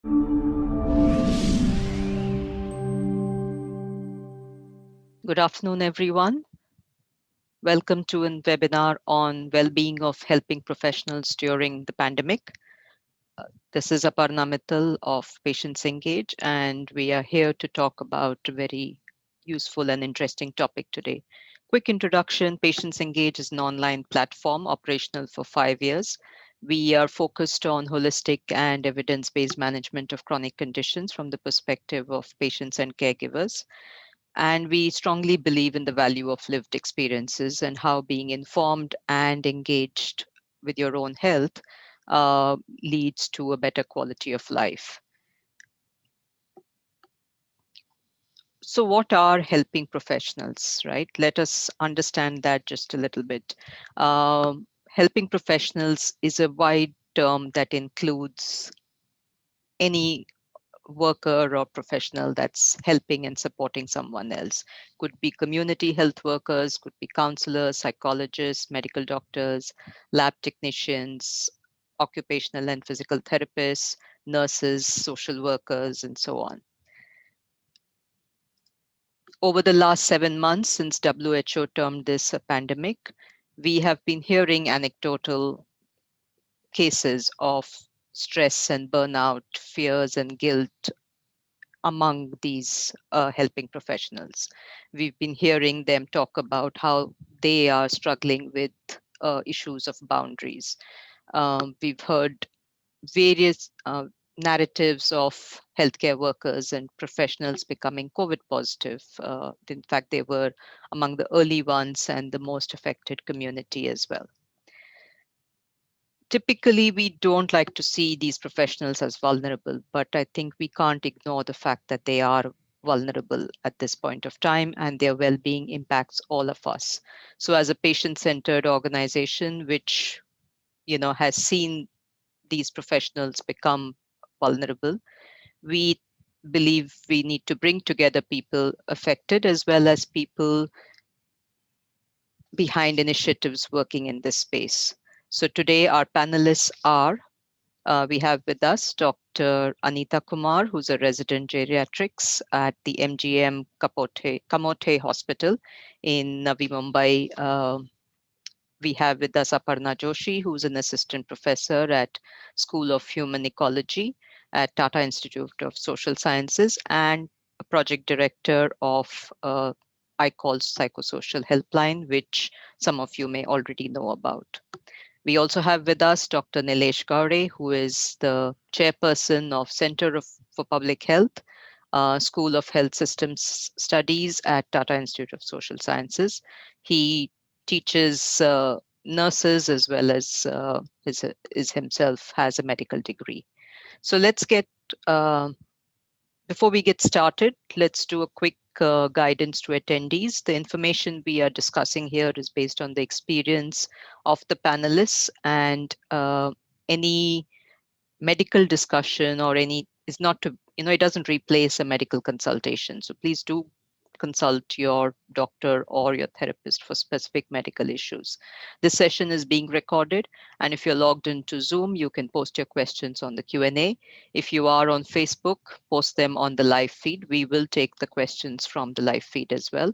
Good afternoon, everyone. Welcome to a webinar on well-being of helping professionals during the pandemic. This is Aparna Mittal of Patients Engage, and we are here to talk about a very useful and interesting topic today. Quick introduction, Patients Engage is an online platform operational for 5 years. We are focused on holistic and evidence-based management of chronic conditions from the perspective of patients and caregivers. And we strongly believe in the value of lived experiences and how being informed and engaged with your own health leads to a better quality of life. So, what are helping professionals, right? Let us understand that just a little bit. Helping professionals is a wide term that includes any worker or professional that's helping and supporting someone else. Could be community health workers, could be counselors, psychologists, medical doctors, lab technicians, occupational and physical therapists, nurses, social workers, and so on. Over the last 7 months since WHO termed this a pandemic, we have been hearing anecdotal cases of stress and burnout, fears and guilt among these helping professionals. We've been hearing them talk about how they are struggling with issues of boundaries. We've heard various narratives of healthcare workers and professionals becoming COVID positive. In fact, they were among the early ones and the most affected community as well. Typically, we don't like to see these professionals as vulnerable, but I think we can't ignore the fact that they are vulnerable at this point of time and their well-being impacts all of us. So as a patient-centered organization, which has seen these professionals become vulnerable, we believe we need to bring together people affected as well as people behind initiatives working in this space. So today our panelists are we have with us Dr. Anita Kumar, who's a resident geriatrics at the MGM Kamote Hospital in Navi Mumbai. We have with us Aparna Joshi, who's an assistant professor at School of Human Ecology at Tata Institute of Social Sciences and a project director of iCall Psychosocial Helpline, which some of you may already know about. We also have with us Dr. Nilesh Gaure, who is the chairperson of Center for Public Health, School of Health Systems Studies at Tata Institute of Social Sciences. He teaches nurses as well as is himself has a medical degree. So let's get before we get started, let's do a quick guidance to attendees. The information we are discussing here is based on the experience of the panelists, and any medical discussion or any is not to, it doesn't replace a medical consultation. So please do consult your doctor or your therapist for specific medical issues. This session is being recorded, and if you're logged into Zoom, you can post your questions on the Q&A. If you are on Facebook, post them on the live feed. We will take the questions from the live feed as well.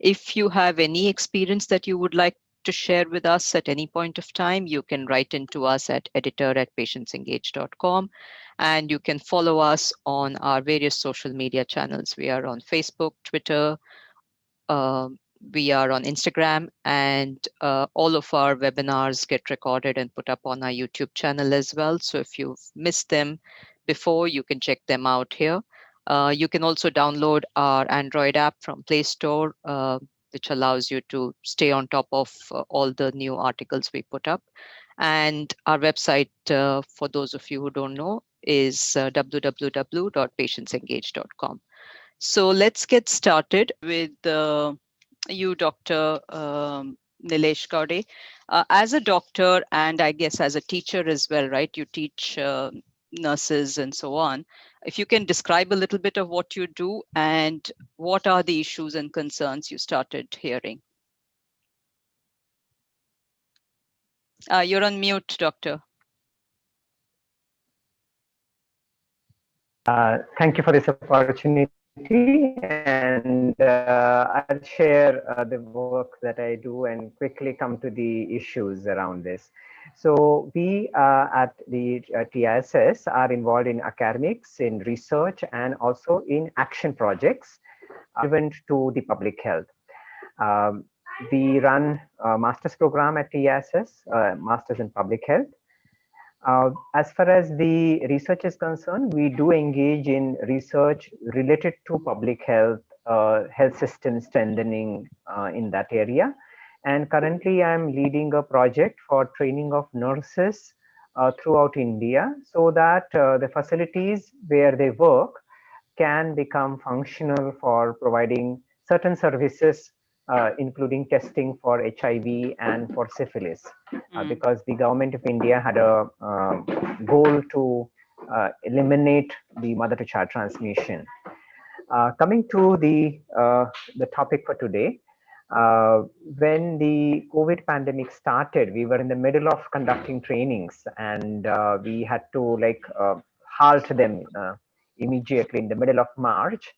If you have any experience that you would like to share with us at any point of time, you can write into us at editor@patientsengage.com, and you can follow us on our various social media channels. We are on Facebook, Twitter, we are on Instagram, and all of our webinars get recorded and put up on our YouTube channel as well. So if you've missed them before, you can check them out here. You can also download our Android app from Play Store, which allows you to stay on top of all the new articles we put up. And our website, for those of you who don't know, is www.patientsengage.com. So let's get started with you, Dr. Nilesh Gaure. As a doctor and I guess as a teacher as well, right? You teach nurses and so on. If you can describe a little bit of what you do and what are the issues and concerns you started hearing. You're on mute, doctor. Thank you for this opportunity, and I'll share the work that I do and quickly come to the issues around this. So we at the TISS are involved in academics, in research, and also in action projects relevant to the public health. Um, we run a master's program at TISS, Masters in Public Health. As far as the research is concerned, we do engage in research related to public health, health system strengthening in that area. And currently, I'm leading a project for training of nurses throughout India so that the facilities where they work can become functional for providing certain services, including testing for HIV and for syphilis, because the government of India had a goal to eliminate the mother-to-child transmission. Coming to the topic for today, uh, when the COVID pandemic started, we were in the middle of conducting trainings, and we had to halt them immediately in the middle of March,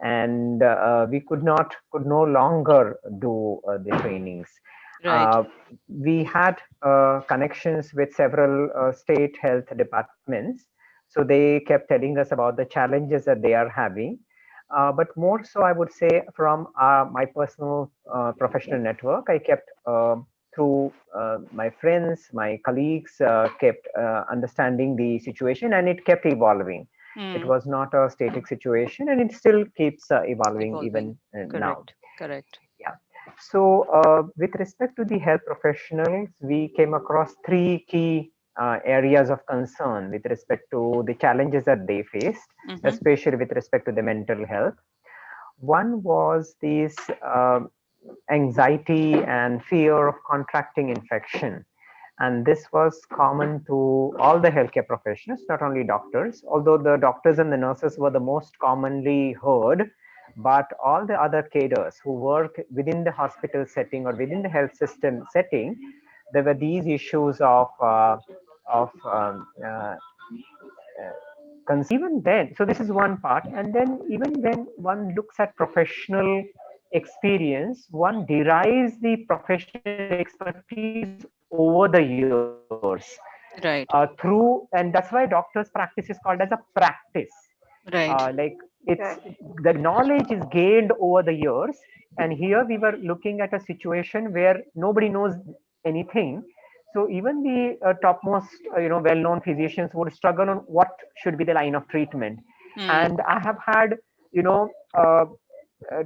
and we could no longer do the trainings. Right. Uh, we had connections with several state health departments, so they kept telling us about the challenges that they are having. But more so, I would say from my personal professional network, I kept through my friends, my colleagues, kept understanding the situation, and it kept evolving. It Mm. was not a static situation, and it still keeps evolving Evolving. even now. Correct. Correct. Yeah. So, with respect to the health professionals, we came across three key areas of concern with respect to the challenges that they faced, Mm-hmm. especially with respect to the mental health. One was this anxiety and fear of contracting infection. And this was common to all the healthcare professionals, not only doctors, although the doctors and the nurses were the most commonly heard. But all the other cadres who work within the hospital setting or within the health system setting, there were these issues of even then, so this is one part, and then even when one looks at professional experience, one derives the professional expertise over the years through, Right. and that's why doctors practice is called as a practice. Right. Like it's the knowledge is gained over the years, and here we were looking at a situation where nobody knows anything. So even the topmost well-known physicians would struggle on what should be the line of treatment. Mm. And I have had you know uh,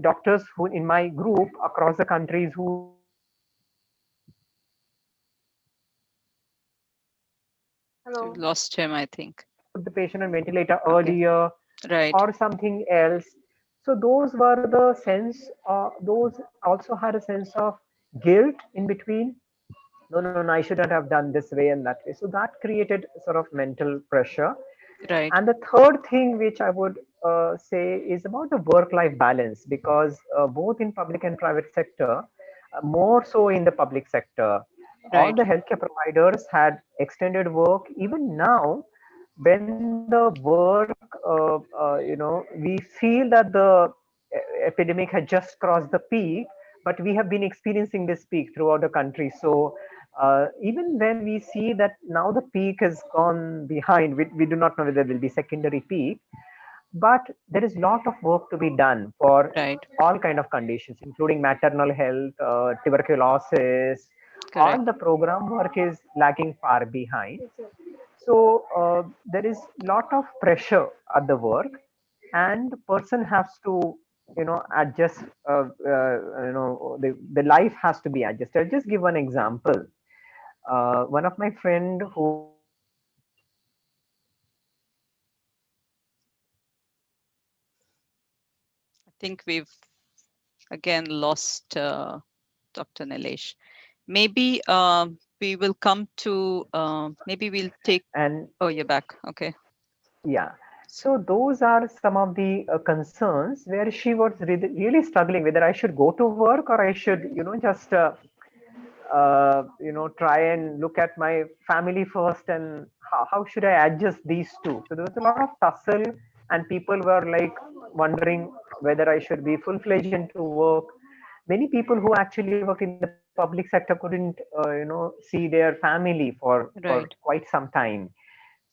doctors who in my group across the countries who We lost him, I think. put the patient on ventilator Okay. earlier Right. or something else. So those were the sense, those also had a sense of guilt in between. No, I shouldn't have done this way and that way. So that created sort of mental pressure. Right. And the third thing which I would say is about the work-life balance, because both in public and private sector, more so in the public sector, all Right. the healthcare providers had extended work. Even now, when the work, we feel that the epidemic had just crossed the peak, but we have been experiencing this peak throughout the country. So even when we see that now the peak has gone behind, we do not know whether there will be secondary peak, but there is a lot of work to be done for Right. all kind of conditions, including maternal health, tuberculosis. All Correct. the program work is lagging far behind. So there is lot of pressure at the work, and the person has to adjust. The life has to be adjusted. I'll just give one example. One of my friend who was I think we've again lost Dr. Nilesh. Maybe we will come to, maybe we'll take, and oh, you're back. Okay. yeah. So, So those are some of the concerns where she was really struggling whether I should go to work or I should, just try and look at my family first, and how should I adjust these two. So there was a lot of tussle and people were like wondering whether I should be full-fledged into work. Many people who actually worked in the public sector couldn't, see their family for Right. quite some time.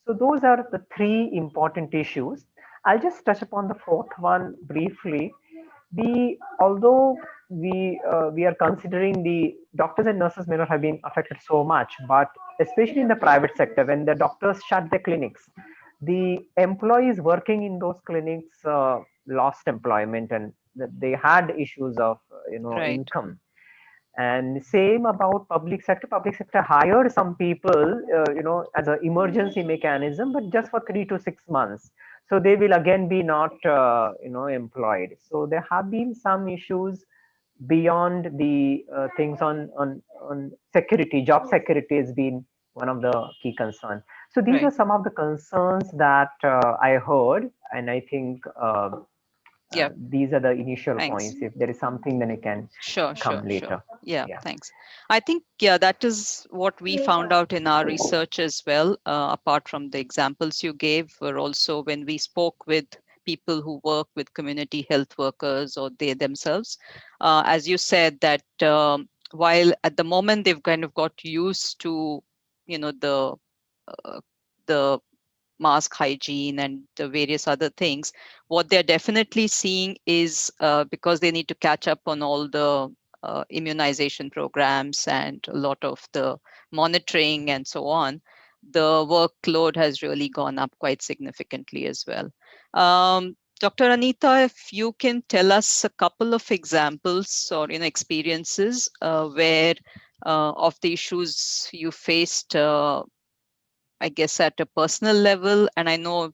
So those are the three important issues. I'll just touch upon the fourth one briefly. Although we are considering the doctors and nurses may not have been affected so much, but especially in the private sector, when the doctors shut their clinics, the employees working in those clinics lost employment, and they had issues of Right. income. And same about public sector. Public sector hired some people as an emergency mechanism, but just for 3 to 6 months, so they will again be not employed. So there have been some issues beyond the things on security. Job security has been one of the key concerns. So these are Right. some of the concerns that I heard, and I think Yeah. these are the initial Thanks. points. If there is something, then I can Sure, come sure, sure. later. Yeah, Yeah. thanks. I think, yeah, that is what we found out in our research as well. Apart from the examples you gave, were also when we spoke with people who work with community health workers or they themselves, as you said, that while at the moment they've kind of got used to, uh, the mask hygiene and the various other things, what they're definitely seeing is because they need to catch up on all the immunization programs and a lot of the monitoring and so on, the workload has really gone up quite significantly as well. Dr. Anita, if you can tell us a couple of examples or experiences where of the issues you faced, I guess at a personal level, and I know,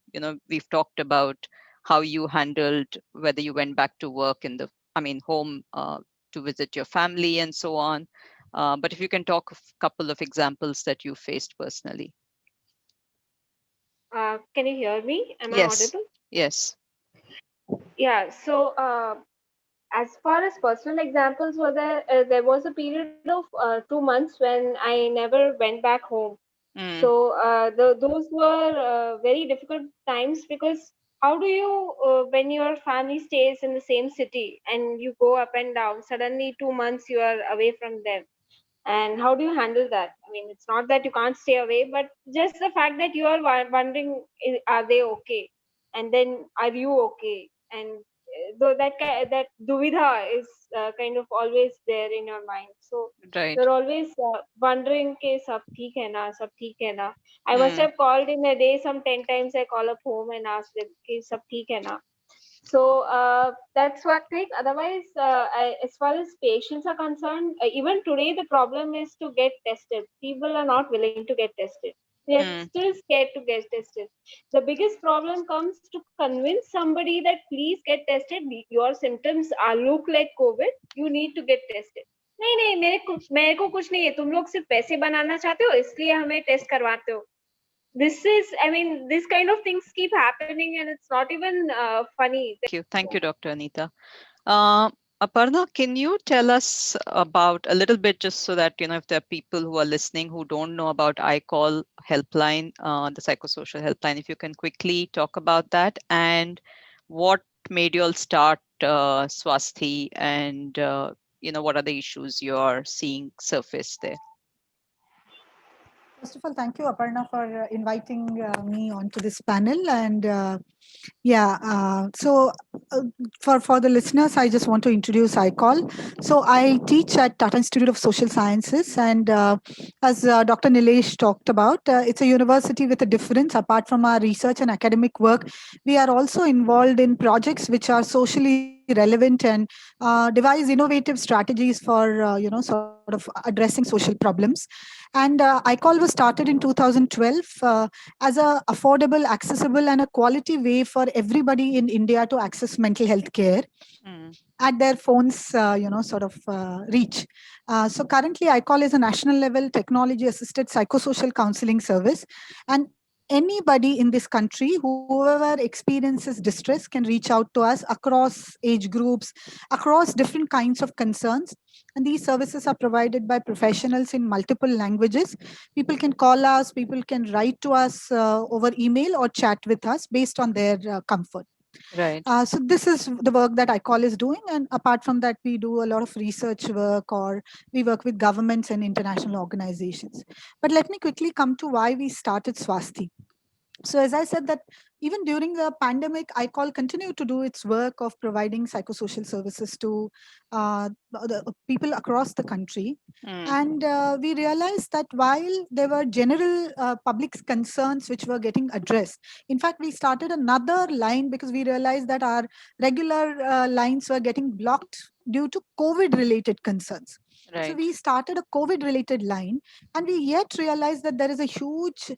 we've talked about how you handled whether you went back to work in home to visit your family and so on. But if you can talk a couple of examples that you faced personally. Can you hear me? Am I Yes, audible? yes. Yeah. So, as far as personal examples were there, there was a period of 2 months when I never went back home. Mm, So, those were very difficult times because how do you, when your family stays in the same city and you go up and down, suddenly 2 months you are away from them? And how do you handle that? I mean, it's not that you can't stay away, but just the fact that you are wondering, are they okay, and then are you okay? And though that duvidha is kind of always there in your mind, so right. you're always wondering ke sab theek hai na, sab theek hai na. I must Mm, have called in a day some 10 times. I call up home and ask them ke sab theek hai na. So that's one thing. Otherwise, as far as patients are concerned, even today the problem is to get tested. People are not willing to get tested. They are mm, still scared to get tested. The biggest problem comes to convince somebody that please get tested. Your symptoms are look like COVID. You need to get tested. नहीं नहीं मेरे को कुछ नहीं है, तुम लोग सिर्फ पैसे बनाना चाहते हो इसलिए हमें टेस्ट करवाते हो. This is, I mean, this kind of things keep happening and it's not even funny. thank you. Thank you, Dr. Anita. Uh, Aparna, can you tell us about a little bit, just so that, if there are people who are listening who don't know about iCall helpline, the psychosocial helpline, if you can quickly talk about that and what made you all start Swasthi, and, what are the issues you're seeing surface there? First of all, thank you, Aparna, for inviting me onto this panel. And yeah, so for the listeners, I just want to introduce iCall. So I teach at Tata Institute of Social Sciences, and as Dr. Nilesh talked about, it's a university with a difference. Apart from our research and academic work, we are also involved in projects which are socially relevant and devise innovative strategies for sort of addressing social problems. And iCall was started in 2012 as a affordable, accessible, and a quality way for everybody in India to access mental health care Mm, at their phones, sort of reach. So currently, iCall is a national level technology assisted psychosocial counseling service. And anybody in this country, whoever experiences distress, can reach out to us across age groups, across different kinds of concerns. And these services are provided by professionals in multiple languages. People can call us, people can write to us over email or chat with us based on their comfort. Right. So this is the work that ICOL is doing. And apart from that, we do a lot of research work, or we work with governments and international organizations. But let me quickly come to why we started Swasti. So as I said, that even during the pandemic, ICOL continued to do its work of providing psychosocial services to the people across the country. Mm. And we realized that while there were general public concerns which were getting addressed, in fact, we started another line because we realized that our regular lines were getting blocked due to COVID-related concerns. So Right. we started a COVID-related line, and we yet realized that there is a huge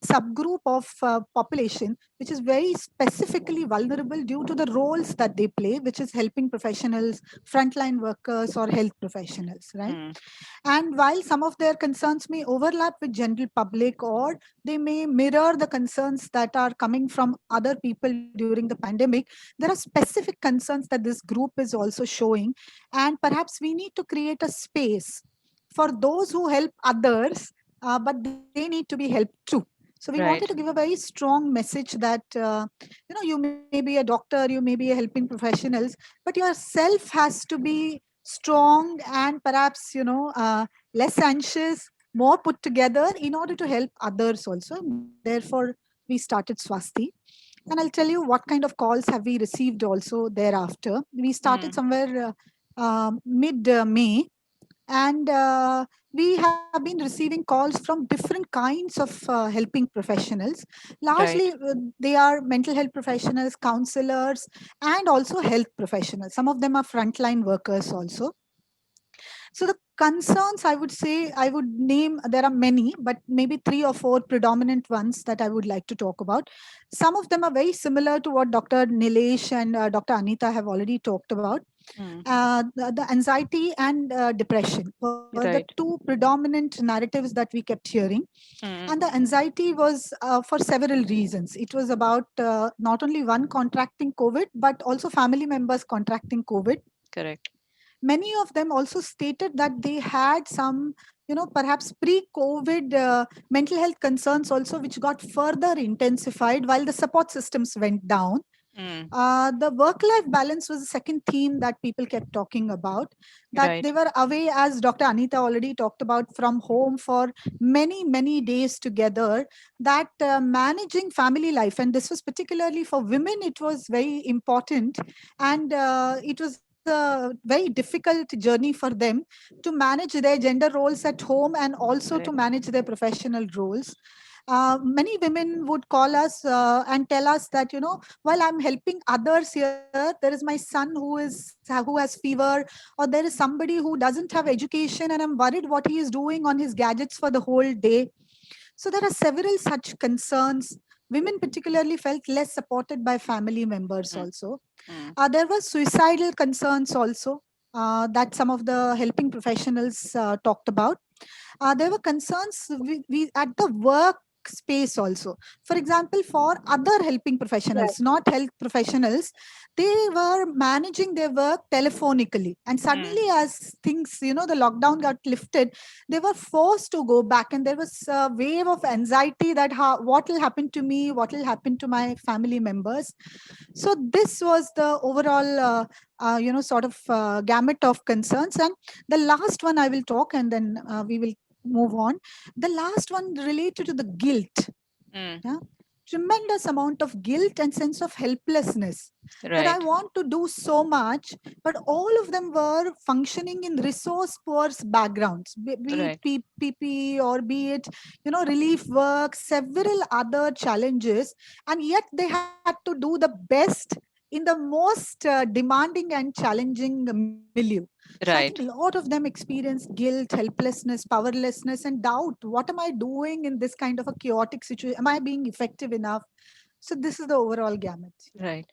subgroup of population which is very specifically vulnerable due to the roles that they play, which is helping professionals, frontline workers, or health professionals, right? Mm. And while some of their concerns may overlap with general public, or they may mirror the concerns that are coming from other people during the pandemic, there are specific concerns that this group is also showing. And perhaps we need to create a space for those who help others, but they need to be helped too. So we wanted to Right. give a very strong message that you may be a doctor, you may be a helping professionals, but yourself has to be strong and perhaps less anxious, more put together in order to help others also. Therefore, we started Swasti. And I'll tell you what kind of calls have we received also thereafter. We started Mm. somewhere mid May, and we have been receiving calls from different kinds of helping professionals. Right. Largely, they are mental health professionals, counselors, and also health professionals. Some of them are frontline workers also. So the concerns, I would say, I would name, there are many, but maybe three or four predominant ones that I would like to talk about. Some of them are very similar to what Dr. Nilesh and Dr. Anita have already talked about. Mm. The anxiety and depression were the Right. two predominant narratives that we kept hearing. Mm. And the anxiety was for several reasons. It was about not only one contracting COVID, but also family members contracting COVID. Correct. Many of them also stated that they had some, perhaps pre-COVID mental health concerns also, which got further intensified while the support systems went down. Mm. The work-life balance was the second theme that people kept talking about, that Right. they were away, as Dr. Anita already talked about, from home for many, many days together, that managing family life, and this was particularly for women, it was very important. And it was a very difficult journey for them to manage their gender roles at home and also to Correct. manage their professional roles. Many women would call us and tell us that, while I'm helping others here, there is my son who has fever, or there is somebody who doesn't have education, and I'm worried what he is doing on his gadgets for the whole day. So there are several such concerns. Women particularly felt less supported by family members Mm. also. Mm. There were suicidal concerns also, that some of the helping professionals talked about. There were concerns at the work space also. For example, for other helping Right. professionals, not health professionals, they were managing their work telephonically, and Mm. suddenly, as things, the lockdown got lifted, they were forced to go back, and there was a wave of anxiety that what will happen to me, what will happen to my family members. So this was the overall sort of gamut of concerns. And the last one I will talk, and then we will move on. The last one related to the guilt. Mm. Yeah, tremendous amount of guilt and sense of helplessness, that I Right. want to do so much, but all of them were functioning in resource poor backgrounds, be it Right. PPE, or be it relief work, several other challenges, and yet they had to do the best in the most demanding and challenging milieu. So I think a Right. lot of them experienced guilt, helplessness, powerlessness, and doubt. What am I doing in this kind of a chaotic situation? Am I being effective enough? So this is the overall gamut. Right.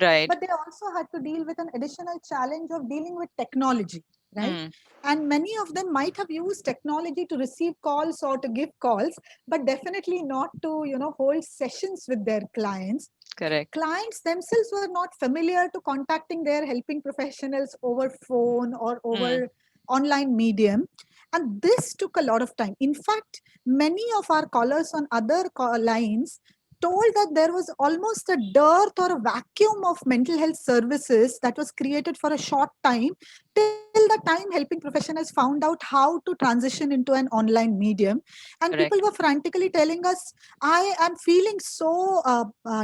Right. But they also had to deal with an additional challenge of dealing with technology. right? Mm, And many of them might have used technology to receive calls or to give calls, but definitely not to, hold sessions with their clients. correct. Clients themselves were not familiar to contacting their helping professionals over phone or Mm, over online medium, and this took a lot of time. In fact, many of our callers on other lines told that there was almost a dearth or a vacuum of mental health services that was created for a short time, till the time helping professionals found out how to transition into an online medium. And people correct. were frantically telling us, I am feeling so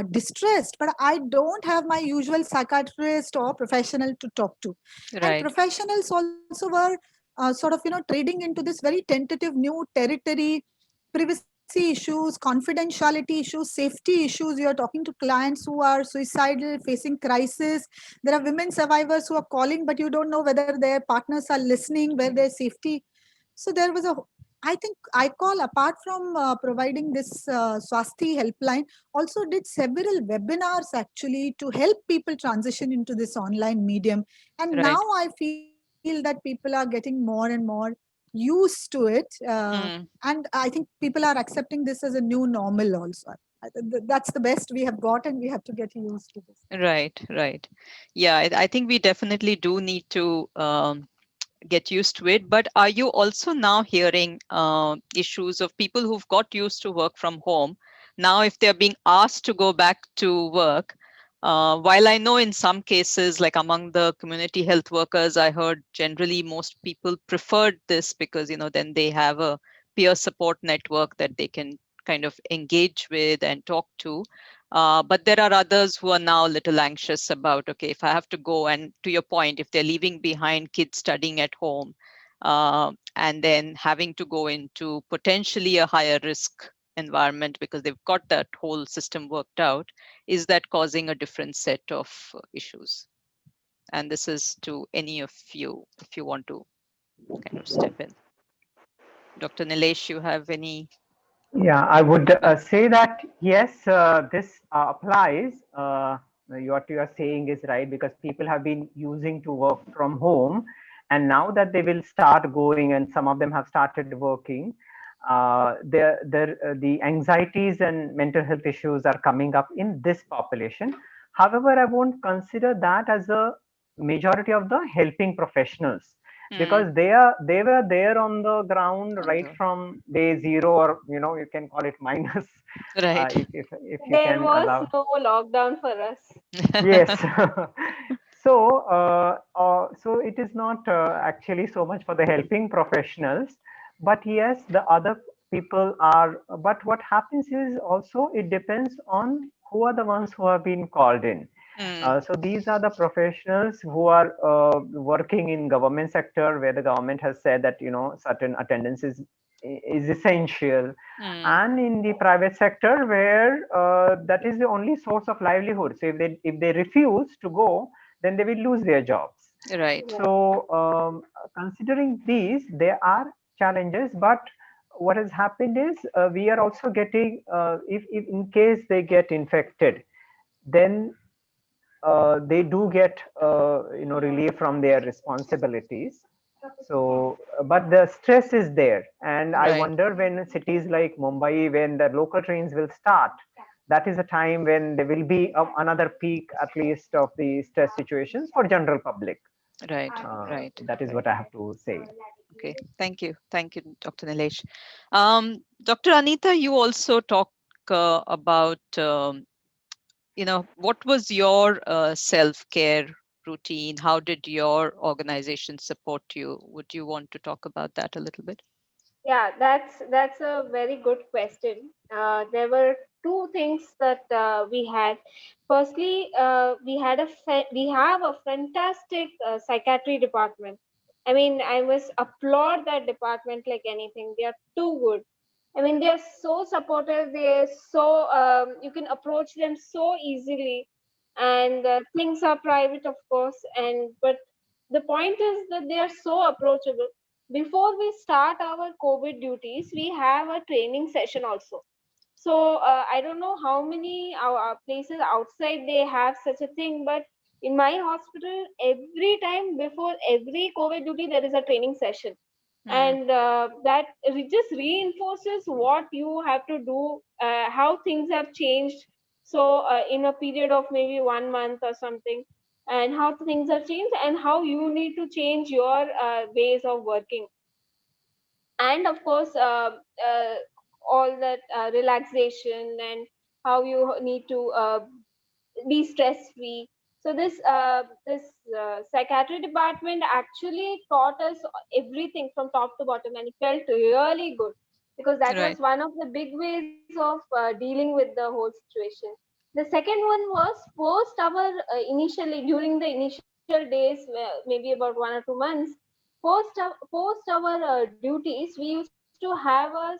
distressed, but I don't have my usual psychiatrist or professional to talk to. And Right. professionals also were sort of, trading into this very tentative new territory, privacy issues, confidentiality issues, safety issues. You are talking to clients who are suicidal, facing crisis. There are women survivors who are calling, but you don't know whether their partners are listening, where their safety. So there was a, I think I call, apart from providing this Swasti helpline, also did several webinars actually to help people transition into this online medium. And now Right. I feel that people are getting more and more used to it. Mm, And I think people are accepting this as a new normal also. That's the best we have got, and we have to get used to this. right. Right. Yeah, I think we definitely do need to get used to it. But are you also now hearing issues of people who've got used to work from home? Now, if they're being asked to go back to work, while I know in some cases, like among the community health workers, I heard generally most people preferred this because, then they have a peer support network that they can kind of engage with and talk to. But there are others who are now a little anxious about, okay, if I have to go, and to your point, if they're leaving behind kids studying at home, and then having to go into potentially a higher risk environment because they've got that whole system worked out, is that causing a different set of issues? And this is to any of you, if you want to kind of step in. Dr. Nilesh, you have any? Yeah, I would say that yes, this applies. What you are saying is right, because people have been using to work from home, and now that they will start going, and some of them have started working, the anxieties and mental health issues are coming up in this population. However, I won't consider that as a majority of the helping professionals, Mm, because they were there on the ground on right the from day zero, or you can call it minus, right. if you There can was allow. no lockdown for us. Yes. So it is not actually so much for the helping professionals, but yes, the other people are. But what happens is also it depends on who are the ones who have been called in. Mm, So these are the professionals who are working in government sector, where the government has said that certain attendance is essential, mm, and in the private sector where that is the only source of livelihood. So if they refuse to go, then they will lose their jobs. right. Yeah. So considering these, there are challenges, but what has happened is we are also getting, if in case they get infected, then they do get relief from their responsibilities. So but the stress is there, and I Right. wonder when cities like Mumbai, when the local trains will start, that is a time when there will be another peak at least of the stress situations for general public. Right. Right. That is Right. what I have to say. Okay. Thank you. Thank you, Dr. Nilesh. Dr. Anita, you also talk about, what was your self-care routine? How did your organization support you? Would you want to talk about that a little bit? Yeah, that's a very good question. There were two things that we had. Firstly, we have a fantastic psychiatry department. I mean, I must applaud that department like anything. They are too good. I mean, they are so supportive. They are so you can approach them so easily, and things are private, of course. And but the point is that they are so approachable. Before we start our COVID duties, we have a training session also. So I don't know how many places outside they have such a thing, but In my hospital, every time before every COVID duty, there is a training session, and that just reinforces what you have to do, how things have changed. So in a period of maybe 1 month or something, and how things have changed, and how you need to change your ways of working, and of course all that relaxation, and how you need to be stress free. So this psychiatry department actually taught us everything from top to bottom, and it felt really good, because that was Right. one of the big ways of dealing with the whole situation. The second one was post our initially during the initial days, maybe about 1 or 2 months. Post our duties, we used to have a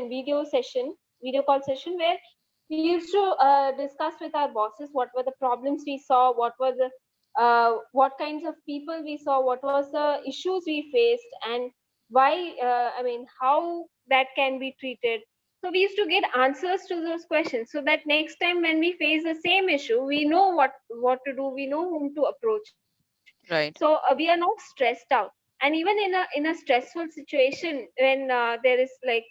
video call session, where we used to discuss with our bosses what were the problems we saw, what kinds of people we saw, what was the issues we faced, and why, I mean, how that can be treated. So we used to get answers to those questions, so that next time when we face the same issue, we know what to do, we know whom to approach. So Right. we are not stressed out. And even in a stressful situation, when there is like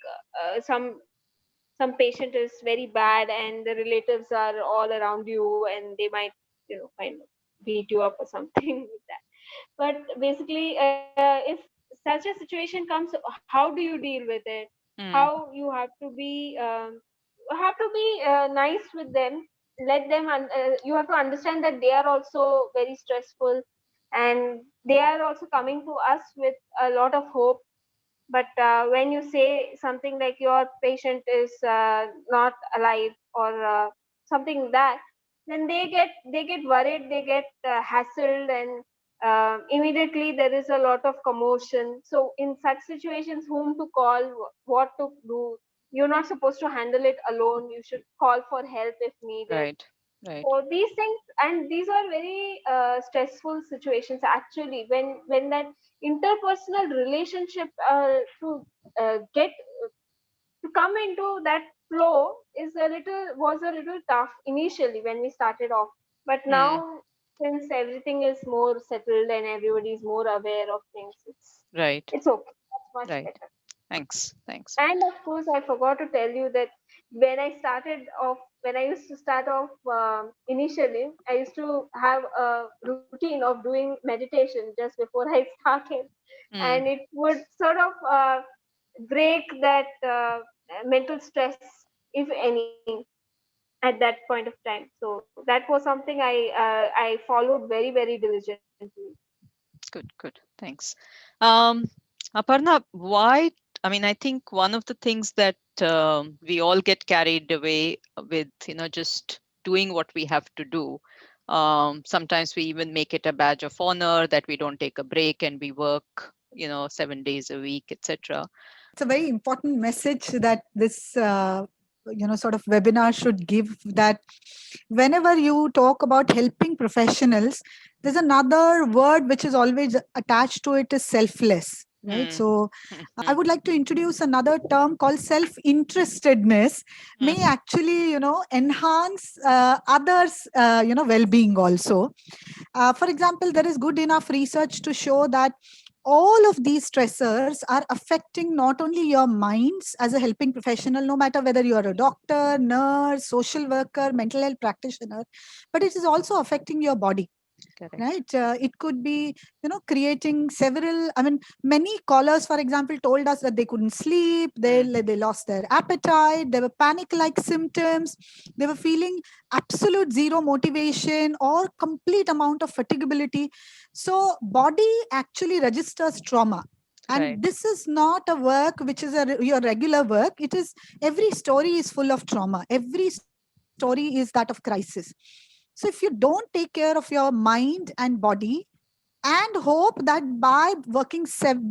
some patient is very bad, and the relatives are all around you, and they might, kind of beat you up or something like that. But basically, if such a situation comes, how do you deal with it? Mm. How you have to be nice with them. Let them you have to understand that they are also very stressful, and they are also coming to us with a lot of hope. But when you say something like your patient is not alive, or something like that, then they get worried, they get hassled, and immediately there is a lot of commotion. So in such situations, whom to call, what to do, you're not supposed to handle it alone, you should call for help if needed. Right. Right. So these things, and these are very stressful situations actually, when that interpersonal relationship get to come into that flow is a little was a little tough initially when we started off. But Mm. now, since everything is more settled and everybody is more aware of things, Right. it's okay, that's much Right. better. Thanks. Thanks. And of course, I forgot to tell you that when I used to start off, initially, I used to have a routine of doing meditation just before I started, and Mm. it would sort of break that mental stress, if any, at that point of time. So that was something I followed very, very diligently. Good. Good. Thanks. Um, Aparna, why? I mean, I think one of the things that we all get carried away with, just doing what we have to do. Sometimes we even make it a badge of honor that we don't take a break and we work, 7 days a week, etc. It's a very important message that this sort of webinar should give, that whenever you talk about helping professionals, there's another word which is always attached to it, is selfless, right? Mm. So I would like to introduce another term called self-interestedness. May Mm. actually enhance others well-being also. For example, there is good enough research to show that all of these stressors are affecting not only your minds as a helping professional, no matter whether you are a doctor, nurse, social worker, mental health practitioner, but it is also affecting your body, Correct. right? It could be creating several, I mean, many callers, for example, told us that they couldn't sleep, they lost their appetite, they were panic like symptoms, they were feeling absolute zero motivation or complete amount of fatigability. So body actually registers trauma, Right. and this is not a work which is your regular work. It is, every story is full of trauma, every story is that of crisis. So if you don't take care of your mind and body, and hope that by working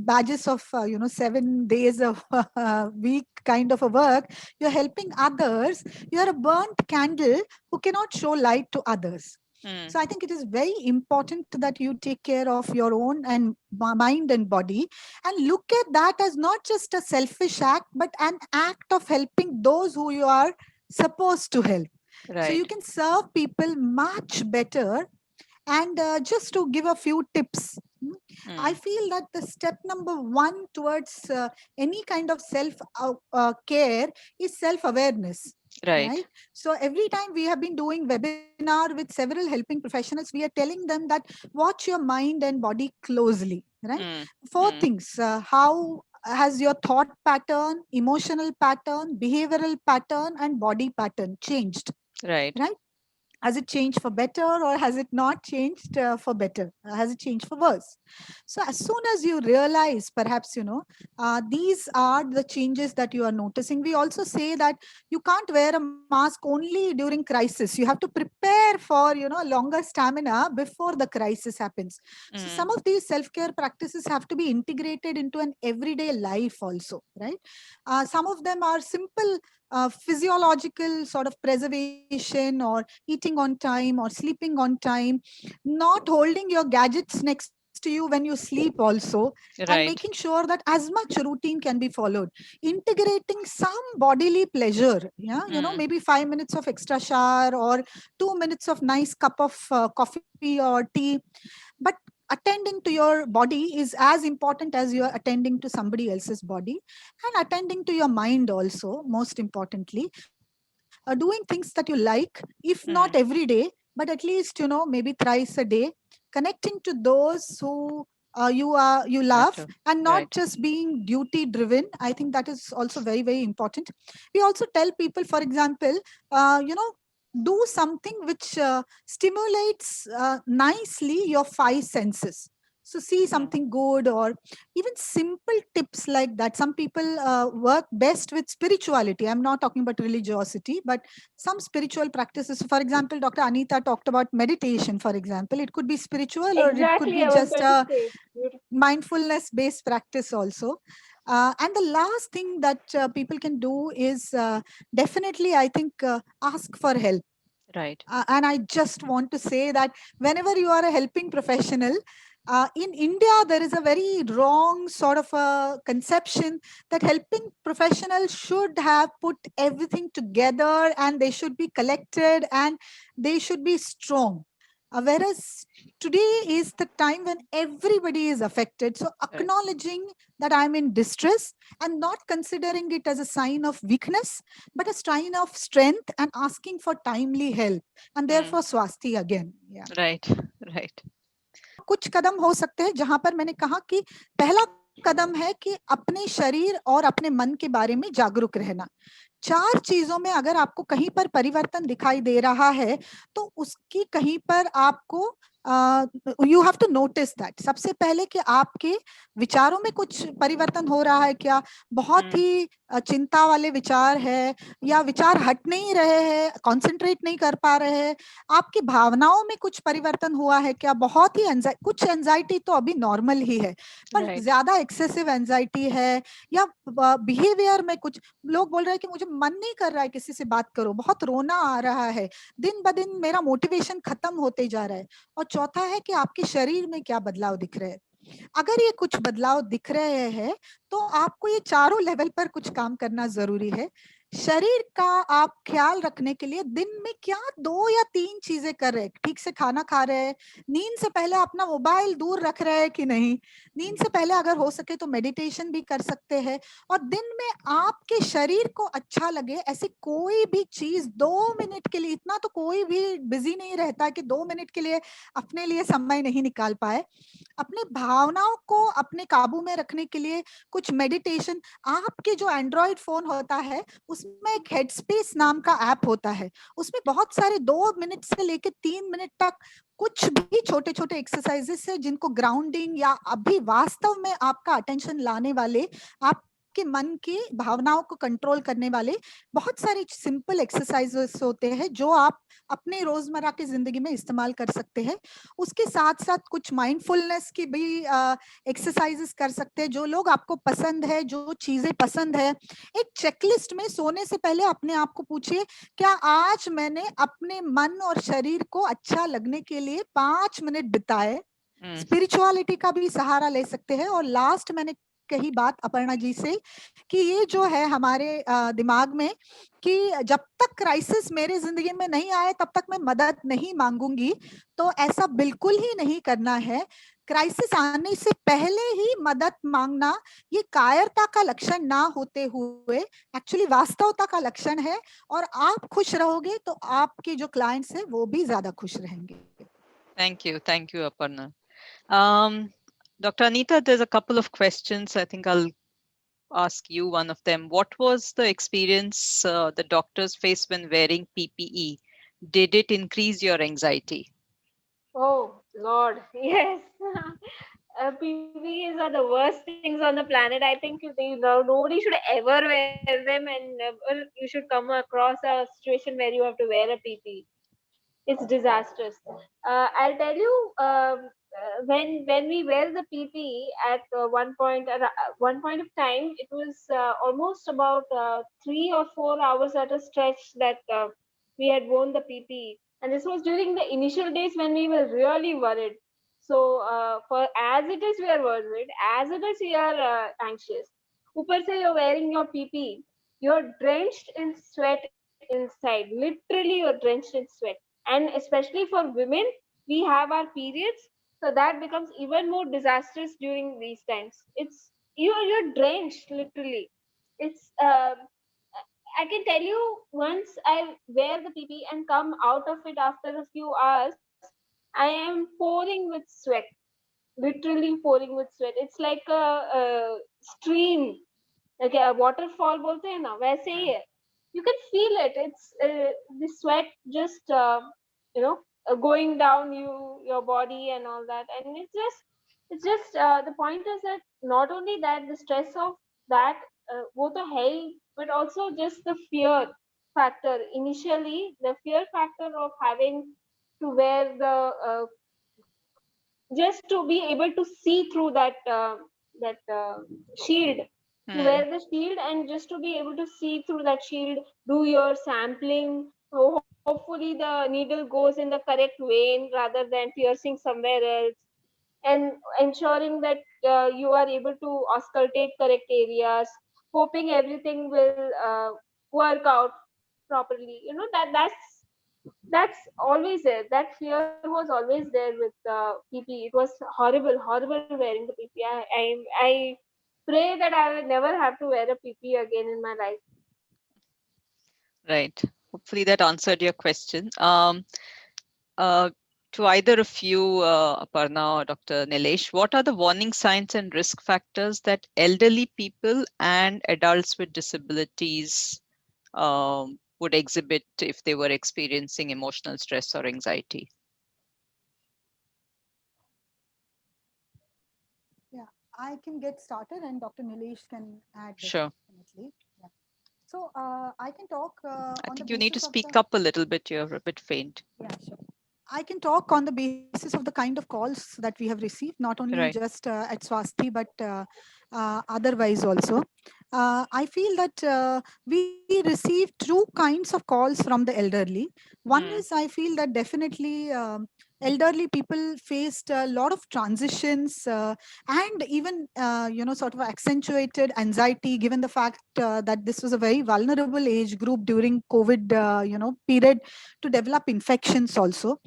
badges of 7 days of week kind of a work, you're helping others, you're a burnt candle who cannot show light to others. Mm. So I think it is very important that you take care of your own and mind and body, and look at that as not just a selfish act, but an act of helping those who you are supposed to help. So you Right. can serve people much better And just to give a few tips, I Mm. feel that the step number one towards any kind of self care is self awareness. Right. Right. So every time we have been doing webinar with several helping professionals, we are telling them that watch your mind and body closely. Right. Mm. Four Mm. things: how has your thought pattern, emotional pattern, behavioral pattern, and body pattern changed? Right. Right. Has it changed for better, or has it not changed for better? Has it changed for worse? So as soon as you realize, perhaps, these are the changes that you are noticing. We also say that you can't wear a mask only during crisis. You have to prepare for, longer stamina before the crisis happens. So Mm. some of these self-care practices have to be integrated into an everyday life also, right? Some of them are simple physiological sort of preservation, or eating on time, or sleeping on time, not holding your gadgets next to you when you sleep also, and making Right. sure that as much routine can be followed, integrating some bodily pleasure, yeah, Mm. maybe 5 minutes of extra shower, or 2 minutes of nice cup of coffee or tea. But attending to your body is as important as you are attending to somebody else's body, and attending to your mind also, most importantly, doing things that you like, if not every Mm. day, but at least, maybe thrice a day, connecting to those who you love, Matter. and not Right. just being duty driven. I think that is also very, very important. We also tell people, for example, do something which stimulates nicely your five senses. So see Mm. something good, or even simple tips like that. Some people work best with spirituality. I'm not talking about religiosity, but some spiritual practices. For example, Dr. Anita talked about meditation, for example. It could be spiritual, or it could Exactly, be I was just going to a say. Beautiful. mindfulness based practice also. And the last thing that people can do is definitely, I think, ask for help. Right. And I just want to say that whenever you are a helping professional, in India, there is a very wrong sort of a conception that helping professionals should have put everything together, and they should be collected, and they should be strong. Whereas today is the time when everybody is affected. So Right. acknowledging that I'm in distress and not considering it as a sign of weakness, but a sign of strength, and asking for timely help, and Mm. therefore swasti again. Yeah. Right. Right. कुछ कदम हो सकते हैं, जहां पर मैंने कहा कि पहला कदम है कि अपने शरीर और अपने मन के बारे में जागरूक रहना। चार चीजों में अगर आपको कहीं पर परिवर्तन दिखाई दे रहा है, तो उसकी कहीं पर आपको you have to notice that. सबसे पहले कि आपके विचारों में कुछ परिवर्तन हो रहा है क्या? बहुत Mm. ही चिंता वाले विचार है, या विचार हट नहीं रहे हैं, कॉन्सेंट्रेट नहीं कर पा रहे हैं। आपकी भावनाओं में कुछ परिवर्तन हुआ है क्या? बहुत ही कुछ एंजाइटी तो अभी नॉर्मल ही है, पर Right. ज्यादा एक्सेसिव एंजाइटी है, या बिहेवियर में कुछ, लोग बोल रहे हैं कि मुझे मन नहीं कर रहा है किसी से बात करो, बहुत रोना आ रहा है, दिन ब दिन मेरा मोटिवेशन खत्म होते जा रहा है। और चौथा है कि आपके शरीर में क्या बदलाव दिख रहे हैं। अगर ये कुछ बदलाव दिख रहे हैं, तो आपको ये चारों लेवल पर कुछ काम करना जरूरी है। शरीर का आप ख्याल रखने के लिए दिन में क्या 2 या 3 चीजें कर रहे हैं? ठीक से खाना खा रहे हैं, नींद से पहले अपना मोबाइल दूर रख रहे हैं कि नहीं, नींद से पहले अगर हो सके तो मेडिटेशन भी कर सकते हैं। और दिन में आपके शरीर को अच्छा लगे ऐसी कोई भी चीज 2 मिनट के लिए, इतना तो कोई भी बिजी नहीं रहता कि 2 मिनट के लिए अपने लिए समय नहीं निकाल पाए। अपने भावनाओं को अपने काबू में रखने के लिए कुछ मेडिटेशन। आपके जो एंड्रॉइड फोन होता है, उसमें एक हेडस्पेस नाम का ऐप होता है, उसमें बहुत सारे 2 मिनट से लेके 3 मिनट तक कुछ भी छोटे छोटे एक्सरसाइजेस है, जिनको ग्राउंडिंग या अभी वास्तव में आपका अटेंशन लाने वाले, आपके मन की भावनाओं को कंट्रोल करने वाले बहुत सारे सिंपल एक्सरसाइजेस होते हैं, जो आप अपने रोजमर्रा की जिंदगी में इस्तेमाल कर सकते हैं। उसके साथ साथ कुछ माइंडफुलनेस की भी एक्सरसाइजेस कर सकते हैं, जो लोग आपको पसंद है, जो चीजें पसंद है। एक चेकलिस्ट में सोने से पहले अपने आप को पूछिए, क्या आज मैंने अपने मन और शरीर को अच्छा लगने के लिए 5 मिनट बिताए? Mm. स्पिरिचुअलिटी का भी सहारा ले सकते हैं। और लास्ट मैंने कही बात अपर्णा जी से कि ये जो है हमारे दिमाग में कि जब तक क्राइसिस मेरे जिंदगी में नहीं आए तब तक मैं मदद नहीं मांगूंगी, तो ऐसा बिल्कुल ही नहीं करना है। क्राइसिस आने से पहले ही मदद मांगना ये कायरता का लक्षण ना होते हुए एक्चुअली वास्तवता का लक्षण है, और आप खुश रहोगे तो आपके जो क्लाइंट्स हैं वो भी ज्यादा खुश रहेंगे। Thank you, Aparna. Dr. Anita, there's a couple of questions. I think I'll ask you one of them. What was the experience the doctors face when wearing PPE? Did it increase your anxiety? Oh Lord, yes. PPEs are the worst things on the planet. I think nobody should ever wear them, and never you should come across a situation where you have to wear a PPE. It's disastrous. I'll tell you, when we wear the PPE at one point of time, it was almost about 3 or 4 hours at a stretch that we had worn the PPE, and this was during the initial days when we were really worried. So, for as it is, we are worried. As it is, we are anxious. Upar se you're wearing your PPE, you're drenched in sweat inside. Literally, you're drenched in sweat, and especially for women, we have our periods, so that becomes even more disastrous during these times. It's you're drenched literally. It's I can tell you, once I wear the pp and come out of it after a few hours, I am pouring with sweat, literally pouring with sweat. It's like a stream, like a waterfall bolte hai na, वैसे ही है. You can feel it. It's the sweat just you know going down your body and all that, and it's just the point is that not only that, the stress of that वो तो है ही, but also just the fear factor. Initially, the fear factor of having to wear the just to be able to see through that shield, to wear the shield and just to be able to see through that shield, do your sampling. Hopefully the needle goes in the correct vein rather than piercing somewhere else, and ensuring that you are able to auscultate correct areas, hoping everything will work out properly. That's always there. That fear was always there with pp. It was horrible wearing the pp. I pray that I will never have to wear a pp again in my life. Right. Hopefully that answered your question. To either of you, Aparna or Dr. Nilesh, what are the warning signs and risk factors that elderly people and adults with disabilities would exhibit if they were experiencing emotional stress or anxiety? Yeah, I can get started and Dr. Nilesh can add. Sure. Definitely. Yeah. So I can talk. I On think the you need to basis of speak the- up a little bit. You're a bit faint. Yeah, sure. I can talk on the basis of the kind of calls that we have received, not only Right. just at Swasti, but otherwise also. I feel that we receive two kinds of calls from the elderly. One is, I feel that definitely elderly people faced a lot of transitions and even, sort of accentuated anxiety, given the fact that this was a very vulnerable age group during COVID, period to develop infections also.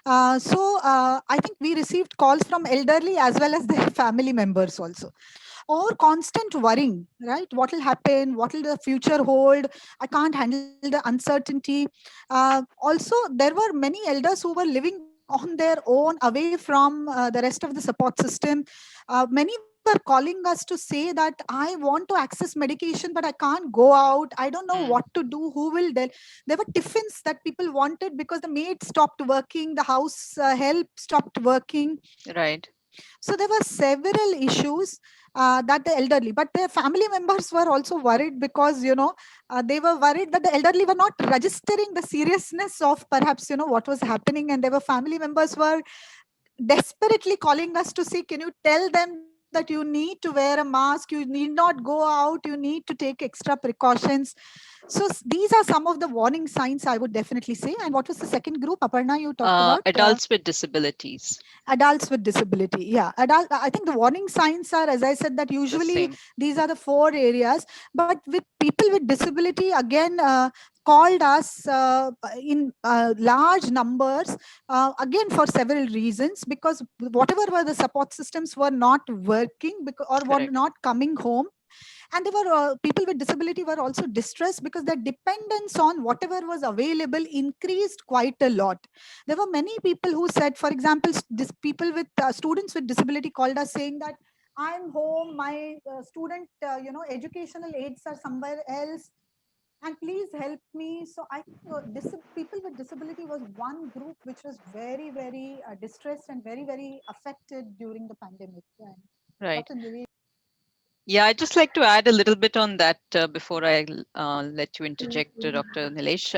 I think we received calls from elderly as well as their family members also, or constant worrying, right? What will happen? What will the future hold? I can't handle the uncertainty. Also, there were many elders who were living on their own, away from the rest of the support system. Many were calling us to say that I want to access medication, but I can't go out. I don't know what to do. Who will there were tiffins that people wanted because the maid stopped working, the house help stopped working. Right. So there were several issues that the elderly, but their family members were also worried because, they were worried that the elderly were not registering the seriousness of perhaps, what was happening. And there were family members were desperately calling us to say, can you tell them that that you need to wear a mask, you need not go out, you need to take extra precautions. So these are some of the warning signs, I would definitely say. And what was the second group, Aparna, you talked about? Adults with disabilities. Adults with disability. Yeah, I think the warning signs are, as I said, that usually these are the 4 areas. But with people with disability, again, called us in large numbers, again for several reasons, because whatever were the support systems were not working, or were not coming home. And there were people with disability were also distressed because their dependence on whatever was available increased quite a lot. There were many people who said, for example, people with students with disability called us saying that I'm home, my student educational aids are somewhere else, and please help me. So I think people with disability was one group which was very, very distressed and very, very affected during the pandemic. Right. Dr. Nilesh. Yeah, I'd just like to add a little bit on that before I let you interject, Dr. Nilesh.